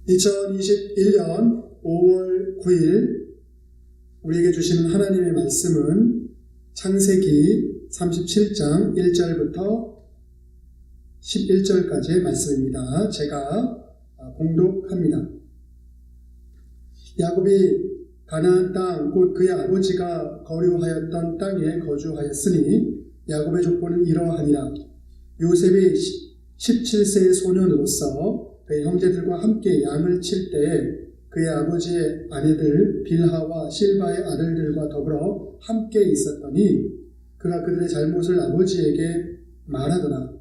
2021년 5월 9일 우리에게 주시는 하나님의 말씀은 창세기 37장 1절부터 11절까지의 말씀입니다. 제가 봉독합니다. 야곱이 가나안 땅 곧 그의 아버지가 거류하였던 땅에 거주하였으니 야곱의 족보는 이러하니라. 요셉이 17세의 소년으로서 그의 형제들과 함께 양을 칠 때에 그의 아버지의 아내들 빌하와 실바의 아들들과 더불어 함께 있었더니 그가 그들의 잘못을 아버지에게 말하더라.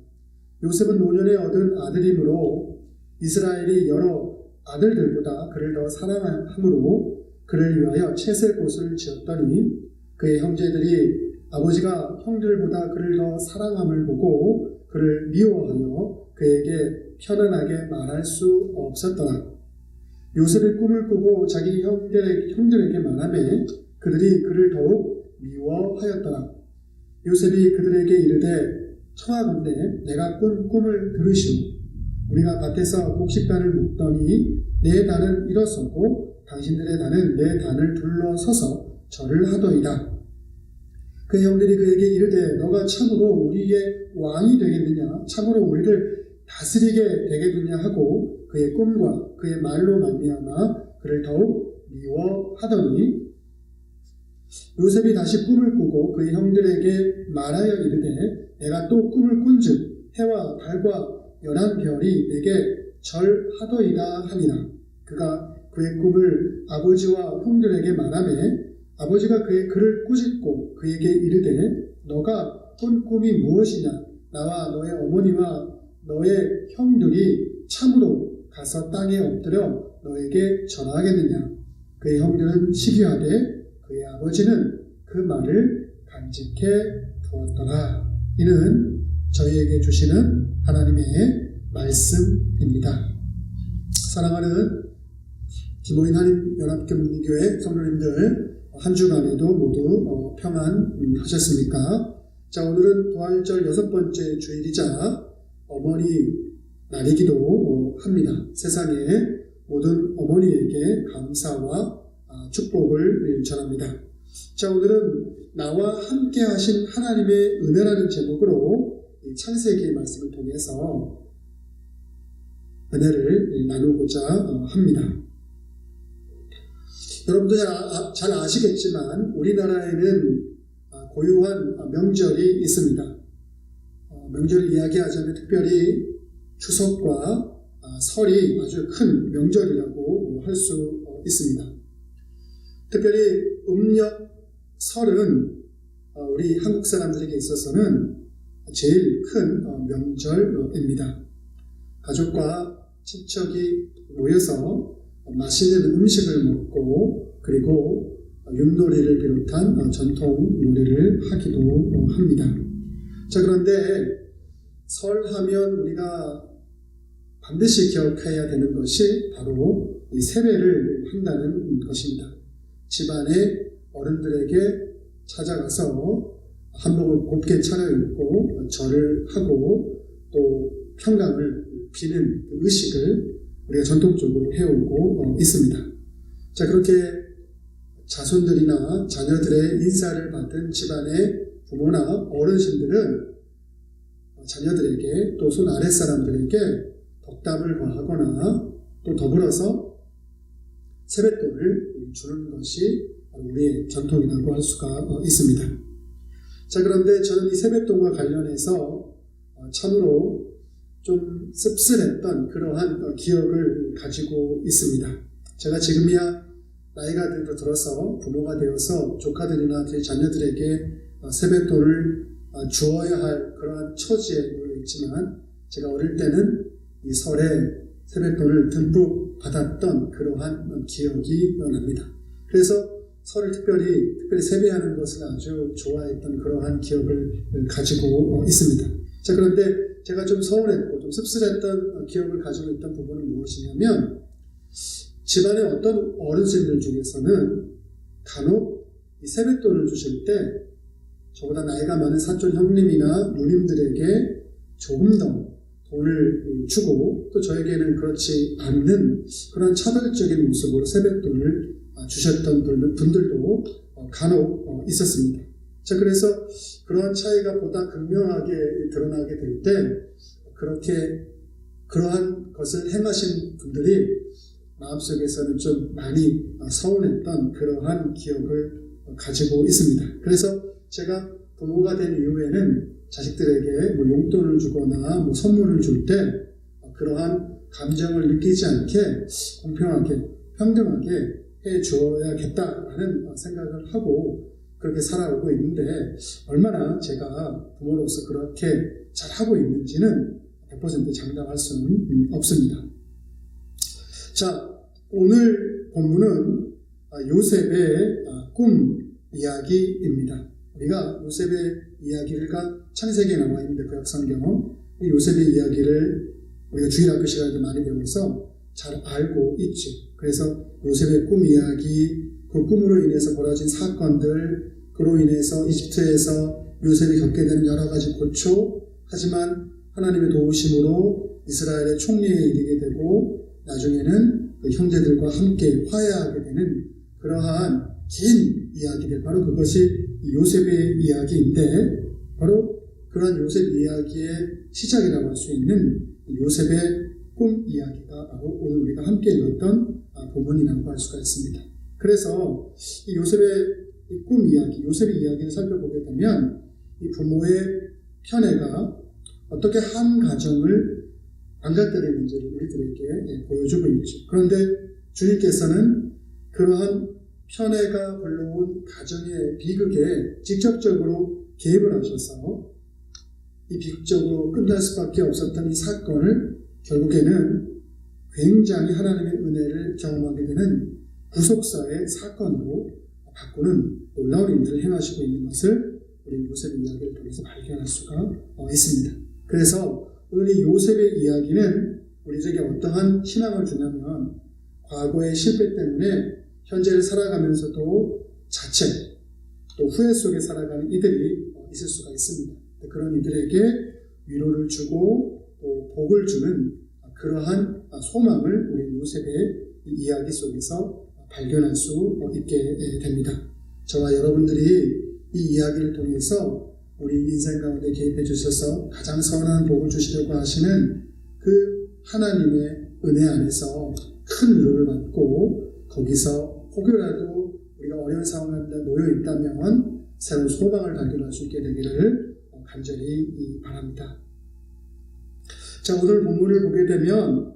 요셉은 노년에 얻은 아들이므로 이스라엘이 여러 아들들보다 그를 더 사랑함으로 그를 위하여 셋의 곳을 지었더니 그의 형제들이 아버지가 형들보다 그를 더 사랑함을 보고 그를 미워하여 그에게 편안하게 말할 수 없었더라. 요셉이 꿈을 꾸고 자기 형들에게 말하매 그들이 그를 더욱 미워하였더라. 요셉이 그들에게 이르되 청하건대 내가 꾼 꿈을 들으시오. 우리가 밭에서 곡식단을 묶더니 내 단은 일어서고 당신들의 단은 내 단을 둘러서서 절을 하더이다. 그 형들이 그에게 이르되 너가 참으로 우리의 왕이 되겠느냐? 참으로 우리를 다스리게 되겠느냐 하고 그의 꿈과 그의 말로 말미암아 그를 더욱 미워하더니 요셉이 다시 꿈을 꾸고 그의 형들에게 말하여 이르되 내가 또 꿈을 꾼즉 해와 달과 열한 별이 내게 절하더이다 하니라. 그가 그의 꿈을 아버지와 형들에게 말하매 아버지가 그를 꾸짖고 그에게 이르되 너가 꾼 꿈이 무엇이냐? 나와 너의 어머니와 너의 형들이 참으로 가서 땅에 엎드려 너에게 전하겠느냐? 그의 형들은 시기하되 그의 아버지는 그 말을 간직해 두었더라. 이는 저희에게 주시는 하나님의 말씀입니다. 사랑하는 디모인 한인연합교회 성도님들, 한 주간에도 모두 평안하셨습니까? 자, 오늘은 부활절 6번째 주일이자 어머니 날이기도 합니다. 세상의 모든 어머니에게 감사와 축복을 전합니다. 자, 오늘은 나와 함께 하신 하나님의 은혜라는 제목으로 창세기의 말씀을 통해서 은혜를 나누고자 합니다. 여러분도 잘 아시겠지만 우리나라에는 고유한 명절이 있습니다. 명절을 이야기하자면 특별히 추석과 설이 아주 큰 명절이라고 할 수 있습니다. 특별히 음력 설은 우리 한국 사람들에게 있어서는 제일 큰 명절입니다. 가족과 친척이 모여서 맛있는 음식을 먹고 그리고 윷놀이를 비롯한 전통 놀이를 하기도 합니다. 자, 그런데 설하면 우리가 반드시 기억해야 되는 것이 바로 이 세배를 한다는 것입니다. 집안의 어른들에게 찾아가서 한복을 곱게 차려입고 절을 하고 또 평강을 비는 의식을 우리가 전통적으로 해오고 있습니다. 자, 그렇게 자손들이나 자녀들의 인사를 받은 집안의 부모나 어르신들은 자녀들에게 또 손 아랫사람들에게 덕담을 거하거나 또 더불어서 세뱃돈을 주는 것이 우리의 전통이라고 할 수가 있습니다. 자, 그런데 저는 이 세뱃돈과 관련해서 참으로 좀 씁쓸했던 그러한 기억을 가지고 있습니다. 제가 지금이야 나이가 들어서 부모가 되어서 조카들이나 제 자녀들에게 세뱃돈을 주어야 할 그러한 처지에 놓여 있지만 제가 어릴 때는 이 설에 세뱃돈을 듬뿍 받았던 그러한 기억이 납니다. 그래서 설을 특별히 세배하는 것을 아주 좋아했던 그러한 기억을 가지고 있습니다. 자, 그런데 제가 좀 서운했고 좀 씁쓸했던 기억을 가지고 있던 부분은 무엇이냐면 집안의 어떤 어르신들 중에서는 간혹 이 세뱃돈을 주실 때 저보다 나이가 많은 사촌 형님이나 누님들에게 조금 더 돈을 주고 또 저에게는 그렇지 않는 그런 차별적인 모습으로 세뱃돈을 주셨던 분들도 간혹 있었습니다. 자, 그래서 그런 차이가 보다 극명하게 드러나게 될 때 그러한 것을 행하신 분들이 마음속에서는 좀 많이 서운했던 그러한 기억을 가지고 있습니다. 그래서 제가 부모가 된 이후에는 자식들에게 용돈을 주거나 선물을 줄 때 그러한 감정을 느끼지 않게 공평하게 평등하게 해 주어야겠다라는 생각을 하고 그렇게 살아오고 있는데 얼마나 제가 부모로서 그렇게 잘하고 있는지는 100% 장담할 수는 없습니다. 자, 오늘 본문은 요셉의 꿈 이야기입니다. 우리가 요셉의 이야기가 창세기에 나와 있는데 구약성경 요셉의 이야기를 우리가 주일학교 시간에도 많이 배워서 잘 알고 있죠. 그래서 요셉의 꿈 이야기, 그 꿈으로 인해서 벌어진 사건들, 그로 인해서 이집트에서 요셉이 겪게 되는 여러 가지 고초, 하지만 하나님의 도우심으로 이스라엘의 총리에 이르게 되고 나중에는 그 형제들과 함께 화해하게 되는 그러한 긴 이야기들, 바로 그것이 요셉의 이야기인데 바로 그런 요셉 이야기의 시작이라고 할 수 있는 요셉의 꿈 이야기가 바로 오늘 우리가 함께 읽었던 본문이라고 할 수가 있습니다. 그래서 이 요셉의 꿈 이야기, 요셉의 이야기를 살펴보게 되면 이 부모의 편애가 어떻게 한 가정을 망가뜨리는지를 우리들에게 보여주고 있죠. 그런데 주님께서는 그러한 편애가 불러온 가정의 비극에 직접적으로 개입을 하셔서 이 비극적으로 끝날 수밖에 없었던 이 사건을 결국에는 굉장히 하나님의 은혜를 경험하게 되는 구속사의 사건으로 바꾸는 놀라운 일들을 행하시고 있는 것을 우리 요셉의 이야기를 통해서 발견할 수가 있습니다. 그래서 오늘 이 요셉의 이야기는 우리에게 어떠한 희망을 주냐면 과거의 실패 때문에 현재를 살아가면서도 자책, 또 후회 속에 살아가는 이들이 있을 수가 있습니다. 그런 이들에게 위로를 주고 또 복을 주는 그러한 소망을 우리 요셉의 이야기 속에서 발견할 수 있게 됩니다. 저와 여러분들이 이 이야기를 통해서 우리 인생 가운데 개입해 주셔서 가장 선한 복을 주시려고 하시는 그 하나님의 은혜 안에서 큰 위로를 받고 거기서 혹여라도 우리가 어려운 상황에 놓여 있다면 새로운 소망을 발견할 수 있게 되기를 간절히 바랍니다. 자, 오늘 본문을 보게 되면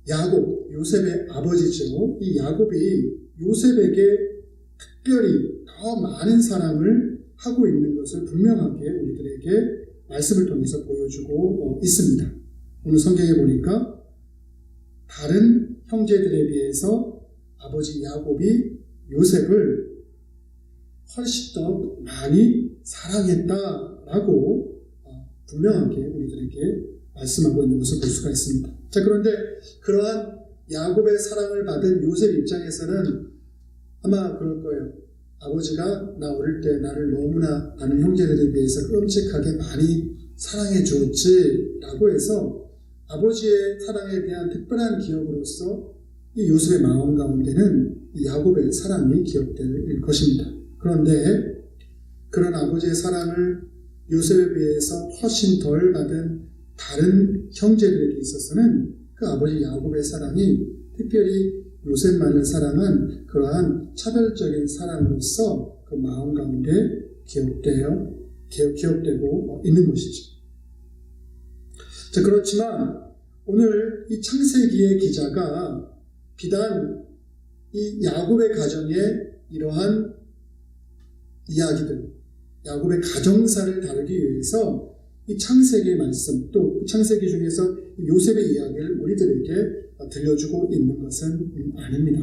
야곱, 요셉의 아버지죠. 이 야곱이 요셉에게 특별히 더 많은 사랑을 하고 있는 것을 분명하게 우리들에게 말씀을 통해서 보여주고 있습니다. 오늘 성경에 보니까 다른 형제들에 비해서 아버지 야곱이 요셉을 훨씬 더 많이 사랑했다라고 분명하게 우리들에게 말씀하고 있는 것을 볼 수가 있습니다. 자, 그런데 그러한 야곱의 사랑을 받은 요셉 입장에서는 아마 그럴 거예요. 아버지가 나 어릴 때 나를 너무나 다른 형제들에 비해서 끔찍하게 많이 사랑해 주었지 라고 해서 아버지의 사랑에 대한 특별한 기억으로서 이 요셉의 마음 가운데는 이 야곱의 사랑이 기억될 것입니다. 그런데 그런 아버지의 사랑을 요셉에 비해서 훨씬 덜 받은 다른 형제들에게 있어서는 그 아버지 야곱의 사랑이 특별히 요셉만을 사랑한 그러한 차별적인 사랑으로서 그 마음 가운데 기억되고 있는 것이죠. 자, 그렇지만 오늘 이 창세기의 기자가 비단 이 야곱의 가정에 이러한 이야기들, 야곱의 가정사를 다루기 위해서 이 창세기의 말씀, 또 창세기 중에서 요셉의 이야기를 우리들에게 들려주고 있는 것은 아닙니다.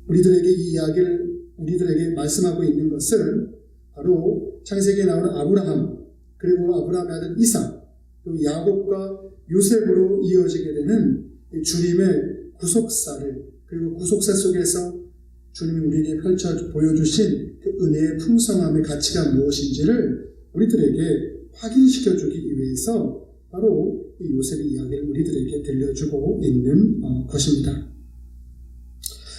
우리들에게 이 이야기를 우리들에게 말씀하고 있는 것은 바로 창세기에 나오는 아브라함, 그리고 아브라함의 아들 이삭, 또 야곱과 요셉으로 이어지게 되는 주님의 구속사를, 그리고 구속사 속에서 주님이 우리에게 보여주신 그 은혜의 풍성함의 가치가 무엇인지를 우리들에게 확인시켜주기 위해서 바로 이 요셉의 이야기를 우리들에게 들려주고 있는 것입니다.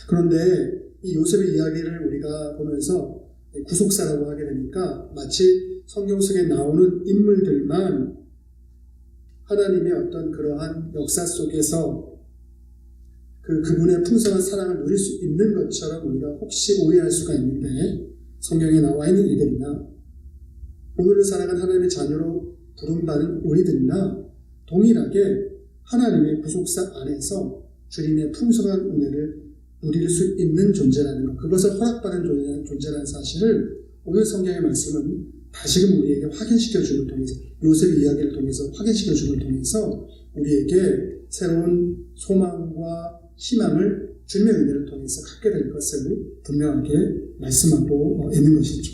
그런데 이 요셉의 이야기를 우리가 보면서 구속사라고 하게 되니까 마치 성경 속에 나오는 인물들만 하나님의 어떤 그러한 역사 속에서 그분의 풍성한 사랑을 누릴 수 있는 것처럼 우리가 혹시 오해할 수가 있는데, 성경에 나와 있는 이들이나 오늘을 살아간 하나님의 자녀로 부름받은 우리들이나 동일하게 하나님의 구속사 안에서 주님의 풍성한 은혜를 누릴 수 있는 존재라는 것, 그것을 허락받은 존재라는 사실을 오늘 성경의 말씀은 다시금 우리에게 확인시켜주는 통해서, 요셉의 이야기를 통해서 확인시켜주는 통해서 우리에게 새로운 소망과 희망을 주님의 은혜를 통해서 갖게 될 것을 분명하게 말씀하고 있는 것이죠.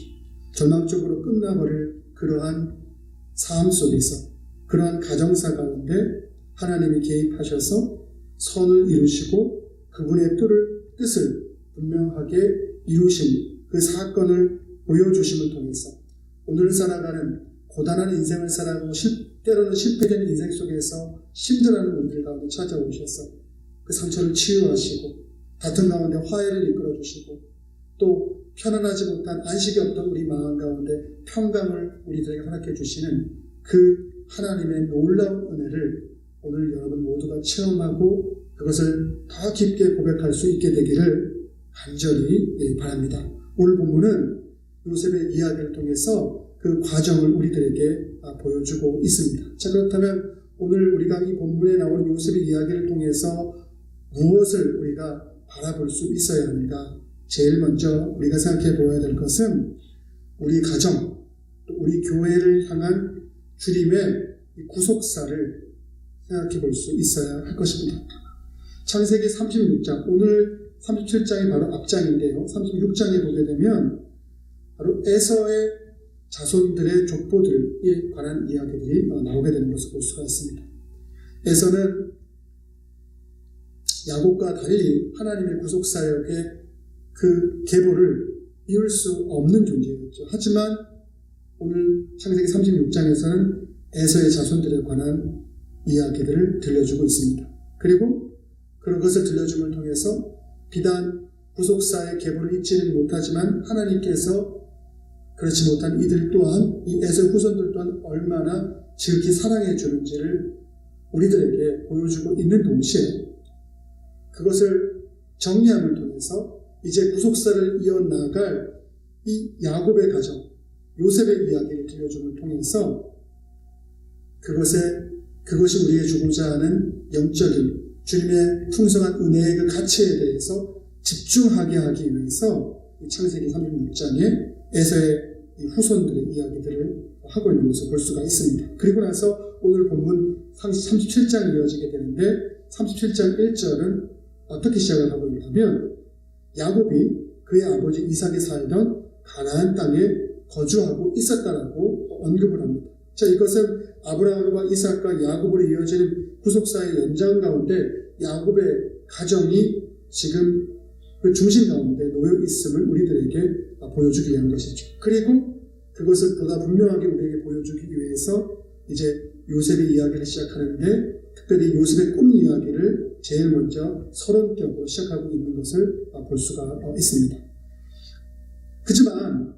절망적으로 끝나버릴 그러한 삶 속에서, 그러한 가정사 가운데 하나님이 개입하셔서 선을 이루시고 그분의 뜻을 분명하게 이루신 그 사건을 보여주심을 통해서 오늘 살아가는 고단한 인생을 살아가고 때로는 실패된 인생 속에서 힘들어하는 분들 가운데 찾아오셔서 그 상처를 치유하시고 다툼 가운데 화해를 이끌어주시고 또 편안하지 못한 안식이 없던 우리 마음 가운데 평강을 우리들에게 허락해 주시는 그 하나님의 놀라운 은혜를 오늘 여러분 모두가 체험하고 그것을 더 깊게 고백할 수 있게 되기를 간절히 바랍니다. 오늘 본문은 요셉의 이야기를 통해서 그 과정을 우리들에게 보여주고 있습니다. 자, 그렇다면 오늘 우리가 이 본문에 나오는 요셉의 이야기를 통해서 무엇을 우리가 바라볼 수 있어야 하는가? 제일 먼저 우리가 생각해 보아야 될 것은 우리 가정, 또 우리 교회를 향한 주님의 구속사를 생각해 볼 수 있어야 할 것입니다. 창세기 36장, 오늘 37장이 바로 앞장인데요. 36장에 보게 되면 바로 에서의 자손들의 족보들에 관한 이야기들이 나오게 되는 것을 볼 수가 있습니다. 에서는 야곱과 달리 하나님의 구속사역의 그 계보를 이을 수 없는 존재였죠. 하지만 오늘 창세기 36장에서는 에서의 자손들에 관한 이야기들을 들려주고 있습니다. 그리고 그런 것을 들려줌을 통해서 비단 구속사의 계보를 잊지는 못하지만 하나님께서 그렇지 못한 이들 또한, 이 에서의 후손들 또한 얼마나 지극히 사랑해 주는지를 우리들에게 보여주고 있는 동시에 그것을 정리함을 통해서 이제 구속사를 이어나갈 이 야곱의 가정, 요셉의 이야기를 들려줌을 통해서 그것이 우리에게 주고자 하는 영적인 주님의 풍성한 은혜의 그 가치에 대해서 집중하게 하기 위해서 이 창세기 36장에 에서의 이 후손들의 이야기들을 하고 있는 것을 볼 수가 있습니다. 그리고 나서 오늘 본문 37장이 이어지게 되는데 37장 1절은 어떻게 시작을 하고 있냐면 야곱이 그의 아버지 이삭이 살던 가나안 땅에 거주하고 있었다라고 언급을 합니다. 자, 이것은 아브라함과 이삭과 야곱으로 이어지는 구속사의 연장 가운데 야곱의 가정이 지금 그 중심 가운데 놓여 있음을 우리들에게 보여주기 위한 것이죠. 그리고 그것을 보다 분명하게 우리에게 보여주기 위해서 이제 요셉의 이야기를 시작하는데 특별히 요셉의 꿈 이야기를 제일 먼저 서론격으로 시작하고 있는 것을 볼 수가 있습니다. 그렇지만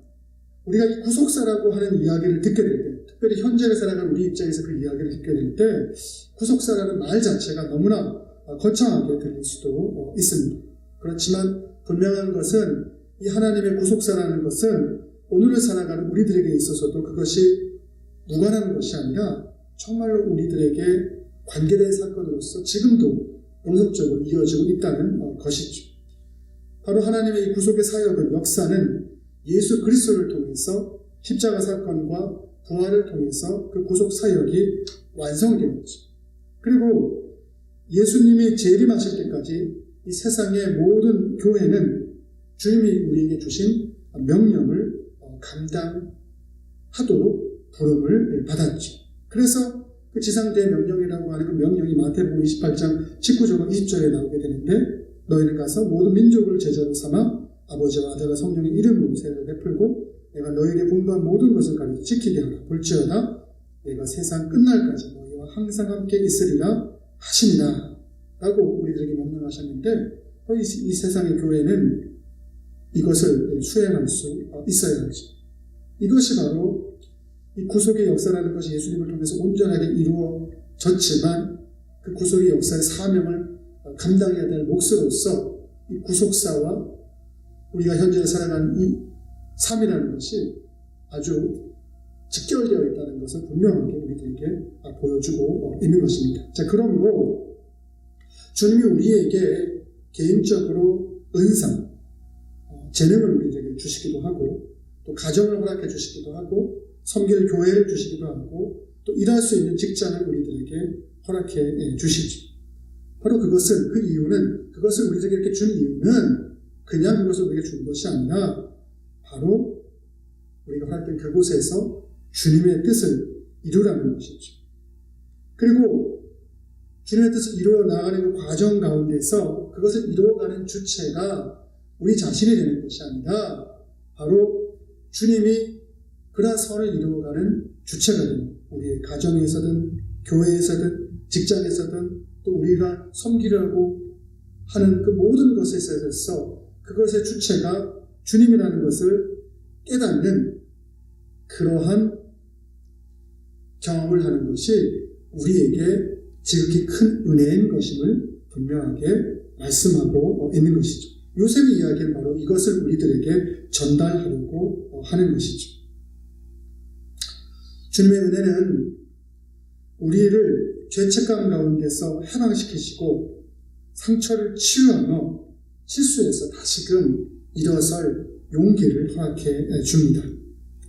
우리가 이 구속사라고 하는 이야기를 듣게 될 때, 특별히 현재를 살아가는 우리 입장에서 그 이야기를 듣게 될 때 구속사라는 말 자체가 너무나 거창하게 들릴 수도 있습니다. 그렇지만 분명한 것은 이 하나님의 구속사라는 것은 오늘을 살아가는 우리들에게 있어서도 그것이 무관한 것이 아니라 정말로 우리들에게 관계된 사건으로서 지금도永속적으로 이어지고 있다는 것이죠. 바로 하나님의 이 구속의 사역은, 역사는 예수 그리스도를 통해서 십자가 사건과 부활을 통해서 그 구속 사역이 완성되었죠. 그리고 예수님이 재림하실 때까지 이 세상의 모든 교회는 주님이 우리에게 주신 명령을 감당하도록 부름을 받았죠. 그래서 그 지상대의 명령이라고 하는 그 명령이 마태복음 28장 19절과 20절에 나오게 되는데 너희는 가서 모든 민족을 제자로 삼아 아버지와 아들과 성령의 이름으로 세례를 베풀고 내가 너희에게 분부한 모든 것을 가르쳐 지키게 하라. 볼지어다 내가 세상 끝날까지 너희와 항상 함께 있으리라 하시니라 라고 우리들에게 명령하셨는데 이 세상의 교회는 이것을 수행할 수 있어야 하죠. 이것이 바로 이 구속의 역사라는 것이 예수님을 통해서 온전하게 이루어졌지만 그 구속의 역사의 사명을 감당해야 될 몫으로서 이 구속사와 우리가 현재 살아가는 이 삶이라는 것이 아주 직결되어 있다는 것을 분명하게 우리들에게 보여주고 있는 것입니다. 자, 그러므로 주님이 우리에게 개인적으로 은사, 재능을 우리에게 주시기도 하고 또 가정을 허락해 주시기도 하고 섬길 교회를 주시기도 하고 또 일할 수 있는 직장을 우리들에게 허락해 주시죠. 바로 그것은 그것을 우리들에게 이렇게 준 이유는 그냥 그것을 우리에게 준 것이 아니라 바로 우리가 허락된 그곳에서 주님의 뜻을 이루라는 것이죠. 그리고 주님의 뜻을 이루어 나가는 그 과정 가운데서 그것을 이루어가는 주체가 우리 자신이 되는 것이 아니라 바로 주님이 그러한 선을 이루어가는 주체가 되는 우리의 가정에서든 교회에서든 직장에서든 또 우리가 섬기려고 하는 그 모든 것에 있어서 그것의 주체가 주님이라는 것을 깨닫는 그러한 경험을 하는 것이 우리에게 지극히 큰 은혜인 것임을 분명하게 말씀하고 있는 것이죠. 요셉의 이야기는 바로 이것을 우리들에게 전달하려고 하는 것이죠. 주님의 은혜는 우리를 죄책감 가운데서 해방시키시고 상처를 치유하며 실수에서 다시금 일어설 용기를 허락해 줍니다.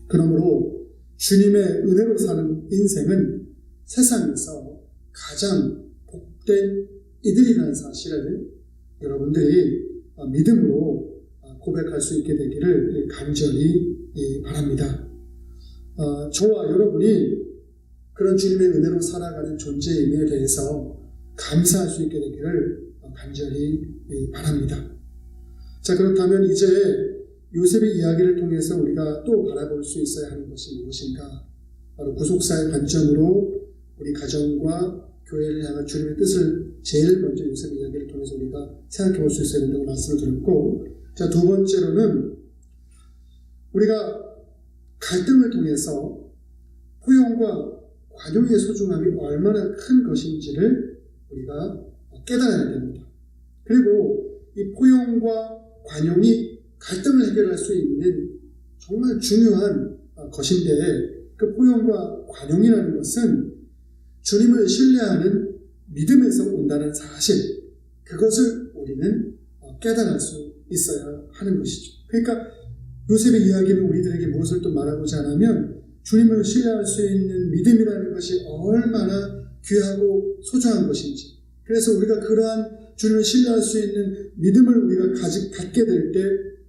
그러므로 주님의 은혜로 사는 인생은 세상에서 가장 복된 이들이라는 사실을 여러분들이 믿음으로 고백할 수 있게 되기를 간절히 바랍니다. 저와 여러분이 그런 주님의 은혜로 살아가는 존재임에 대해서 감사할 수 있게 되기를 간절히 바랍니다. 자, 그렇다면 이제 요셉의 이야기를 통해서 우리가 또 바라볼 수 있어야 하는 것이 무엇인가? 바로 구속사의 관점으로 우리 가정과 교회를 향한 주님의 뜻을 제일 먼저 요셉의 이야기를 통해서 우리가 생각해 볼 수 있어야 된다고 말씀을 드렸고, 자, 두 번째로는 우리가 갈등을 통해서 포용과 관용의 소중함이 얼마나 큰 것인지를 우리가 깨달아야 됩니다. 그리고 이 포용과 관용이 갈등을 해결할 수 있는 정말 중요한 것인데, 그 포용과 관용이라는 것은 주님을 신뢰하는 믿음에서 온다는 사실, 그것을 우리는 깨달을 수 있어야 하는 것이죠. 그러니까 요셉의 이야기는 우리들에게 무엇을 또 말하고자 하냐면 주님을 신뢰할 수 있는 믿음이라는 것이 얼마나 귀하고 소중한 것인지, 그래서 우리가 그러한 주님을 신뢰할 수 있는 믿음을 우리가 갖게 될 때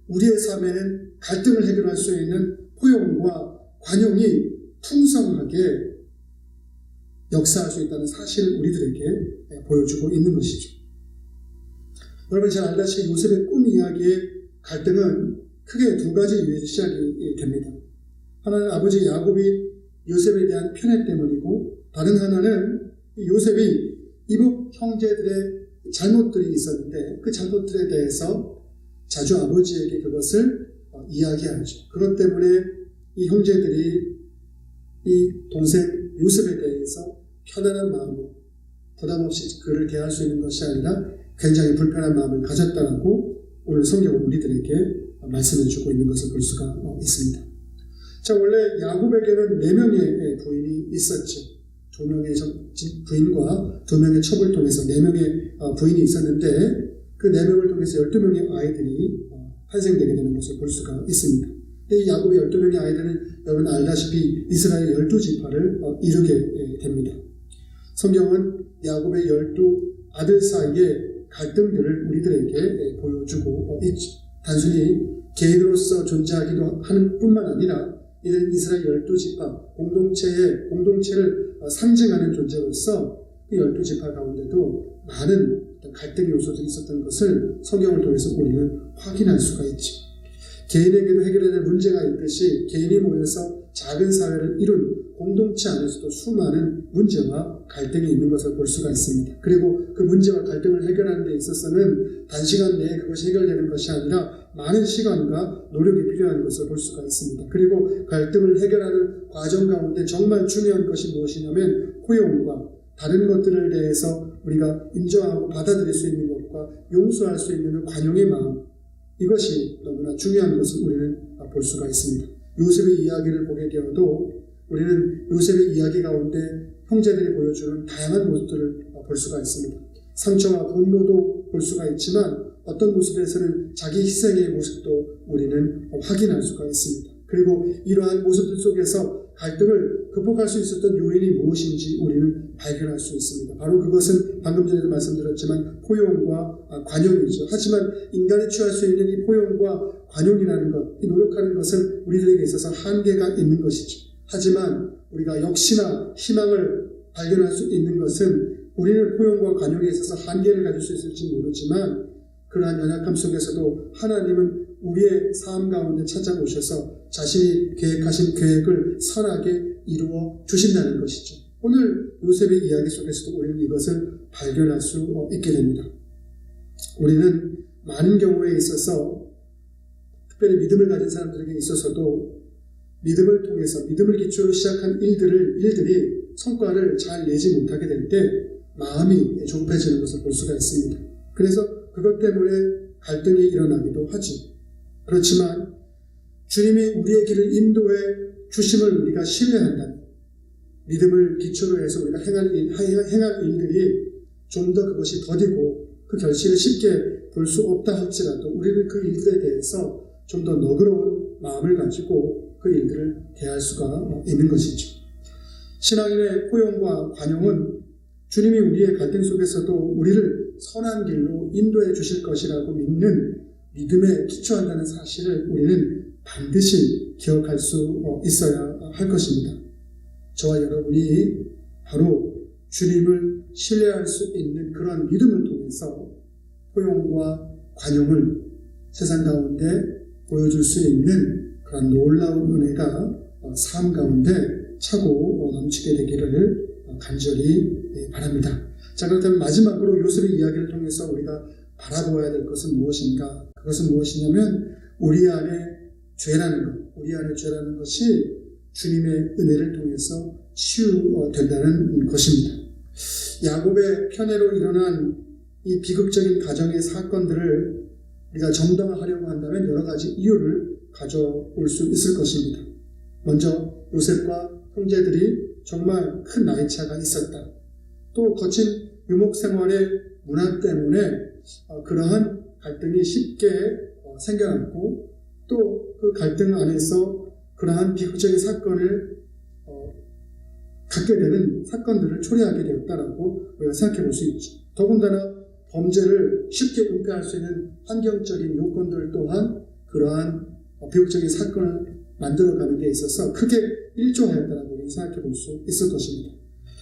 우리의 삶에는 갈등을 해결할 수 있는 포용과 관용이 풍성하게 역사할 수 있다는 사실을 우리들에게 보여주고 있는 것이죠. 여러분 잘 알다시피 요셉의 꿈 이야기의 갈등은 크게 두 가지 이유에서 시작이 됩니다. 하나는 아버지 야곱이 요셉에 대한 편애 때문이고, 다른 하나는 요셉이 이복 형제들의 잘못들이 있었는데 그 잘못들에 대해서 자주 아버지에게 그것을 이야기하죠. 그것 때문에 이 형제들이 이 동생 요셉에 대해서 편안한 마음으로 부담 없이 그를 대할 수 있는 것이 아니라 굉장히 불편한 마음을 가졌다라고 오늘 성경은 우리들에게 말씀해 주고 있는 것을 볼 수가 있습니다. 자, 원래 야곱에게는 4명의 부인이 있었죠. 2명의 부인과 2명의 첩을 통해서 4명의 부인이 있었는데 그 4명을 통해서 12명의 아이들이 탄생되게 되는 것을 볼 수가 있습니다. 이 야곱의 12명의 아이들은 여러분 알다시피 이스라엘 12지파를 이루게 됩니다. 성경은 야곱의 12아들 사이의 갈등들을 우리들에게 보여주고 있죠. 단순히 개인으로서 존재하기도 하는 뿐만 아니라 이는 이스라엘 12지파 공동체를 상징하는 존재로서 그 12지파 가운데도 많은 갈등의 요소들이 있었던 것을 성경을 통해서 우리는 확인할 수가 있죠. 개인에게도 해결해야 될 문제가 있듯이 개인이 모여서 작은 사회를 이룬 공동체 안에서도 수많은 문제와 갈등이 있는 것을 볼 수가 있습니다. 그리고 그 문제와 갈등을 해결하는 데 있어서는 단시간 내에 그것이 해결되는 것이 아니라 많은 시간과 노력이 필요한 것을 볼 수가 있습니다. 그리고 갈등을 해결하는 과정 가운데 정말 중요한 것이 무엇이냐면 포용과 다른 것들을 대해서 우리가 인정하고 받아들일 수 있는 것과 용서할 수 있는 관용의 마음, 이것이 너무나 중요한 것을 우리는 볼 수가 있습니다. 요셉의 이야기를 보게 되어도 우리는 요셉의 이야기 가운데 형제들이 보여주는 다양한 모습들을 볼 수가 있습니다. 상처와 분노도 볼 수가 있지만 어떤 모습에서는 자기 희생의 모습도 우리는 확인할 수가 있습니다. 그리고 이러한 모습들 속에서 갈등을 극복할 수 있었던 요인이 무엇인지 우리는 발견할 수 있습니다. 바로 그것은 방금 전에도 말씀드렸지만 포용과 관용이죠. 하지만 인간이 취할 수 있는 이 포용과 관용이라는 것, 이 노력하는 것은 우리들에게 있어서 한계가 있는 것이죠. 하지만 우리가 역시나 희망을 발견할 수 있는 것은 우리는 포용과 관용에 있어서 한계를 가질 수 있을지 모르지만 그러한 연약함 속에서도 하나님은 우리의 삶 가운데 찾아오셔서 자신이 계획하신 계획을 선하게 이루어 주신다는 것이죠. 오늘 요셉의 이야기 속에서도 우리는 이것을 발견할 수 있게 됩니다. 우리는 많은 경우에 있어서 특별히 믿음을 가진 사람들에게 있어서도 믿음을 통해서 믿음을 기초로 시작한 일들이 성과를 잘 내지 못하게 될 때 마음이 조급해지는 것을 볼 수가 있습니다. 그래서 그것 때문에 갈등이 일어나기도 하지. 그렇지만 주님이 우리의 길을 인도해 주심을 우리가 신뢰한다면 믿음을 기초로 해서 우리가 행할 일들이 좀 더 그것이 더디고 그 결실을 쉽게 볼 수 없다 할지라도 우리는 그 일들에 대해서 좀 더 너그러운 마음을 가지고 그 일들을 대할 수가 있는 것이죠. 신앙인의 포용과 관용은 주님이 우리의 갈등 속에서도 우리를 선한 길로 인도해 주실 것이라고 믿는 믿음에 기초한다는 사실을 우리는 반드시 기억할 수 있어야 할 것입니다. 저와 여러분이 바로 주님을 신뢰할 수 있는 그런 믿음을 통해서 포용과 관용을 세상 가운데 보여줄 수 있는 그런 놀라운 은혜가 삶 가운데 차고 넘치게 되기를 간절히 바랍니다. 자, 그렇다면 마지막으로 요셉의 이야기를 통해서 우리가 바라보아야 될 것은 무엇인가? 그것은 무엇이냐면 우리 안에 죄라는 것이 주님의 은혜를 통해서 치유된다는 것입니다. 야곱의 편애로 일어난 이 비극적인 가정의 사건들을 우리가 정당화하려고 한다면 여러 가지 이유를 가져올 수 있을 것입니다. 먼저 요셉과 형제들이 정말 큰 나이 차가 있었다. 또 거친 유목 생활의 문화 때문에 그러한 갈등이 쉽게 생겨났고 또 그 갈등 안에서 그러한 비극적인 사건을 갖게 되는 사건들을 초래하게 되었다라고 우리가 생각해 볼 수 있죠. 더군다나 범죄를 쉽게 은폐할 수 있는 환경적인 요건들 또한 그러한 비극적인 사건을 만들어가는 데 있어서 크게 일조하였다라고 생각해 볼 수 있을 것입니다.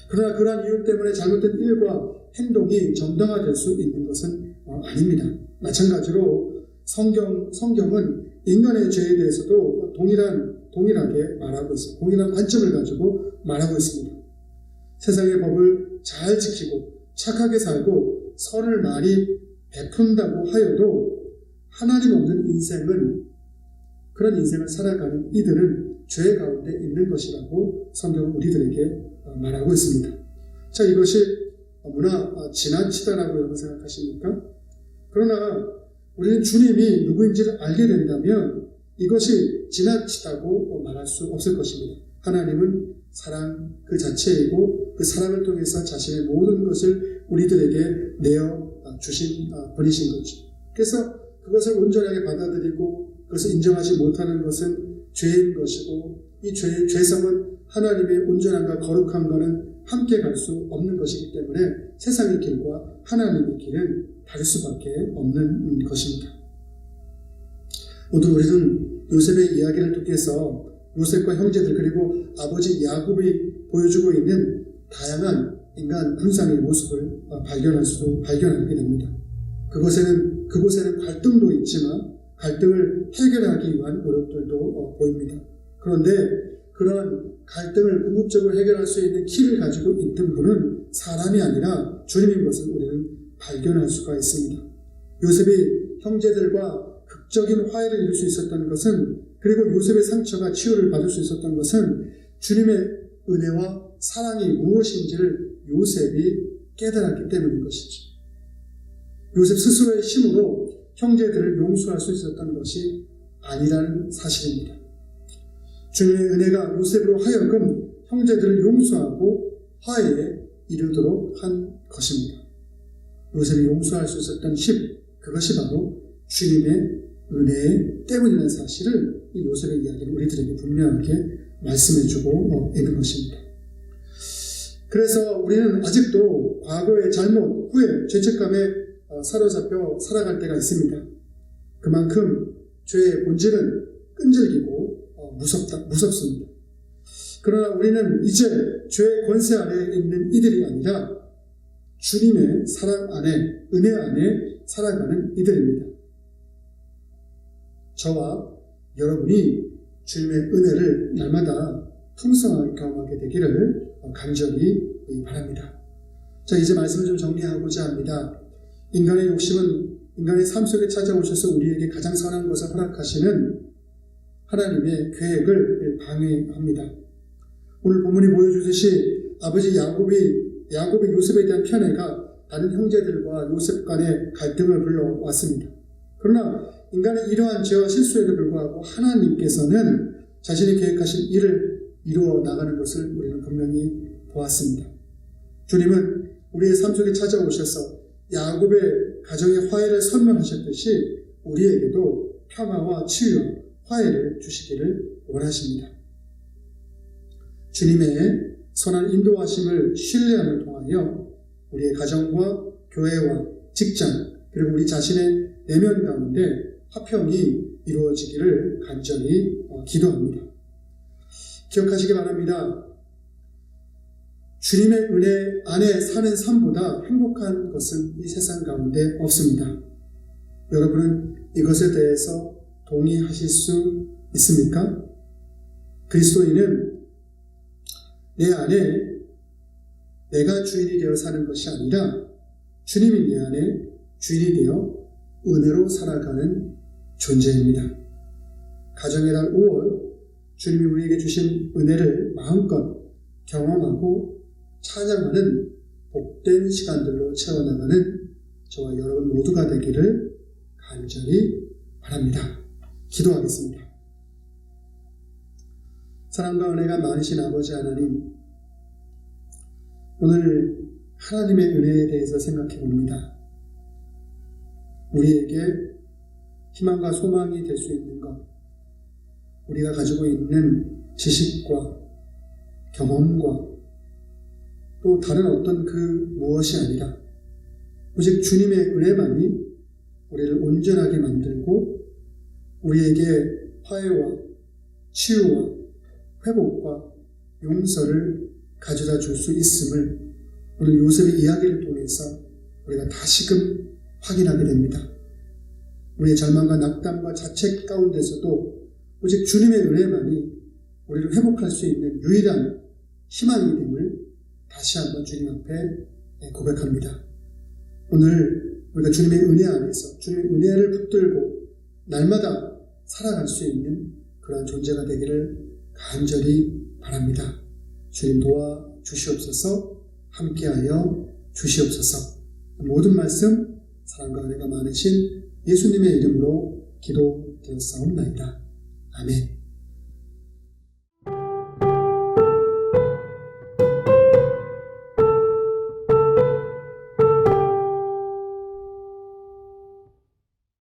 그러나 그러한 이유 때문에 잘못된 일과 행동이 정당화될 수 있는 것은 아닙니다. 마찬가지로 성경은 인간의 죄에 대해서도 동일하게 말하고 있습니다. 동일한 관점을 가지고 말하고 있습니다. 세상의 법을 잘 지키고 착하게 살고 선을 많이 베푼다고 하여도 하나님 없는 인생은 그런 인생을 살아가는 이들은 죄 가운데 있는 것이라고 성경은 우리들에게 말하고 있습니다. 자, 이것이 너무나 지나치다라고 여러분 생각하십니까? 그러나 우리는 주님이 누구인지를 알게 된다면 이것이 지나치다고 말할 수 없을 것입니다. 하나님은 사랑 그 자체이고 그 사랑을 통해서 자신의 모든 것을 우리들에게 내어 주신 분이신 거죠. 그래서 그것을 온전하게 받아들이고 그것을 인정하지 못하는 것은 죄인 것이고 이 죄성은 하나님의 온전함과 거룩함과는 함께 갈 수 없는 것이기 때문에 세상의 길과 하나님의 길은 다를 수밖에 없는 것입니다. 모두 우리는 요셉의 이야기를 통해서 요셉과 형제들 그리고 아버지 야곱이 보여주고 있는 다양한 인간 군상의 모습을 발견하게 됩니다. 그곳에는 갈등도 있지만 갈등을 해결하기 위한 노력들도 보입니다. 그런데 그런 갈등을 궁극적으로 해결할 수 있는 키를 가지고 있던 분은 사람이 아니라 주님인 것을 우리는 발견할 수가 있습니다. 요셉이 형제들과 극적인 화해를 이룰 수 있었던 것은, 그리고 요셉의 상처가 치유를 받을 수 있었던 것은 주님의 은혜와 사랑이 무엇인지를 요셉이 깨달았기 때문인 것이죠. 요셉 스스로의 힘으로 형제들을 용서할 수 있었던 것이 아니라는 사실입니다. 주님의 은혜가 요셉으로 하여금 형제들을 용서하고 화해에 이르도록 한 것입니다. 요셉이 용서할 수 있었던 힘, 그것이 바로 주님의 은혜 때문이라는 사실을 이 요셉의 이야기는 우리들에게 분명하게 말씀해주고 있는 것입니다. 그래서 우리는 아직도 과거의 잘못, 후회, 죄책감에 사로잡혀 살아갈 때가 있습니다. 그만큼 죄의 본질은 끈질기고 무섭습니다. 그러나 우리는 이제 죄의 권세 아래에 있는 이들이 아니라 주님의 사랑 안에, 은혜 안에 살아가는 이들입니다. 저와 여러분이 주님의 은혜를 날마다 풍성하게 경험하게 되기를 간절히 바랍니다. 자, 이제 말씀을 좀 정리하고자 합니다. 인간의 욕심은 인간의 삶 속에 찾아오셔서 우리에게 가장 선한 것을 허락하시는 하나님의 계획을 방해합니다. 오늘 본문이 보여주듯이 아버지 야곱이 요셉에 대한 편애가 다른 형제들과 요셉 간의 갈등을 불러왔습니다. 그러나 인간의 이러한 죄와 실수에도 불구하고 하나님께서는 자신이 계획하신 일을 이루어 나가는 것을 우리는 분명히 보았습니다. 주님은 우리의 삶 속에 찾아오셔서 야곱의 가정의 화해를 선언하셨듯이 우리에게도 평화와 치유와 화해를 주시기를 원하십니다. 주님의 선한 인도하심을 신뢰함을 통하여 우리의 가정과 교회와 직장, 그리고 우리 자신의 내면 가운데 화평이 이루어지기를 간절히 기도합니다. 기억하시기 바랍니다. 주님의 은혜 안에 사는 삶보다 행복한 것은 이 세상 가운데 없습니다. 여러분은 이것에 대해서 동의하실 수 있습니까? 그리스도인은 내 안에 내가 주인이 되어 사는 것이 아니라 주님이 내 안에 주인이 되어 은혜로 살아가는 존재입니다. 가정의 달 5월 주님이 우리에게 주신 은혜를 마음껏 경험하고 찬양하는 복된 시간들로 채워나가는 저와 여러분 모두가 되기를 간절히 바랍니다. 기도하겠습니다. 사랑과 은혜가 많으신 아버지 하나님, 오늘 하나님의 은혜에 대해서 생각해 봅니다. 우리에게 희망과 소망이 될 수 있는 것, 우리가 가지고 있는 지식과 경험과 또 다른 어떤 그 무엇이 아니라 오직 주님의 은혜만이 우리를 온전하게 만들고 우리에게 화해와 치유와 회복과 용서를 가져다 줄 수 있음을 오늘 요셉의 이야기를 통해서 우리가 다시금 확인하게 됩니다. 우리의 절망과 낙담과 자책 가운데서도 오직 주님의 은혜만이 우리를 회복할 수 있는 유일한 희망이 됨을 다시 한번 주님 앞에 고백합니다. 오늘 우리가 주님의 은혜 안에서 주님의 은혜를 붙들고 날마다 살아갈 수 있는 그러한 존재가 되기를 간절히 바랍니다. 주님 도와주시옵소서, 함께하여 주시옵소서. 모든 말씀 사랑과 은혜가 많으신 예수님의 이름으로 기도드렸사옵나이다. 아멘.